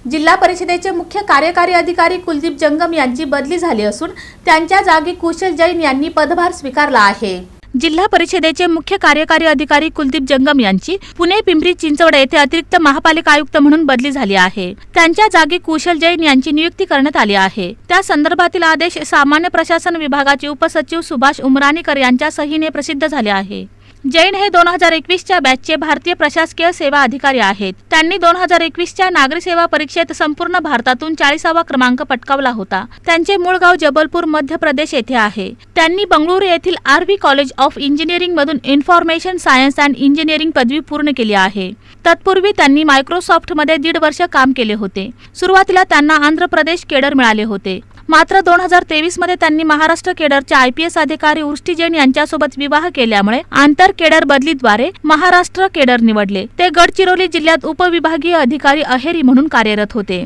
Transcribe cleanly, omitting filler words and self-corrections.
जिल्हा परिषदेचे मुख्य कार्यकारी अधिकारी कुलदीप जंगम यांची बदली झाली असून त्यांच्या जागी कुशल जैन यांनी पदभार स्वीकारला आहे। जिल्हा परिषदेचे मुख्य कार्यकारी अधिकारी कुलदीप जंगम यांची पुणे पिंपरी चिंचवड येथे अतिरिक्त महापालिका आयुक्त म्हणून बदली झाली आहे। त्यांच्या जागी कुशल जैन यांची नियुक्ती करण्यात आली आहे। त्या संदर्भातील आदेश सामान्य प्रशासन विभागाचे उपसचिव सुभाष उमराणीकर यांच्या सहीने प्रसिद्ध झाले आहे। जैन हे 2021च्या बॅचचे भारतीय प्रशासकीय सेवा अधिकारी आहेत। त्यांनी 2021च्या नागरी सेवा परीक्षेत संपूर्ण भारतातून 40वा क्रमांक पटकावला होता। त्यांचे मूळ गाव जबलपूर मध्य प्रदेश येथे आहे। त्यांनी बंगळुरू येथील आर.व्ही. कॉलेज ऑफ इंजिनिअरिंग मधून इन्फॉर्मेशन सायन्स अँड इंजिनिअरिंग पदवी पूर्ण केली आहे। तत्पूर्वी त्यांनी मायक्रोसॉफ्ट मध्ये 1.5 वर्ष काम केले होते। सुरुवातीला त्यांना आंध्र प्रदेश केडर मिळाले होते, मात्र 2023 मध्ये त्यांनी महाराष्ट्र केडरच्या IPS अधिकारी उर्ष्टी जैन यांच्यासोबत विवाह केल्यामुळे आंतर केडर बदलीद्वारे महाराष्ट्र केडर निवडले। ते गडचिरोली जिल्ह्यात उपविभागीय अधिकारी अहेरी म्हणून कार्यरत होते।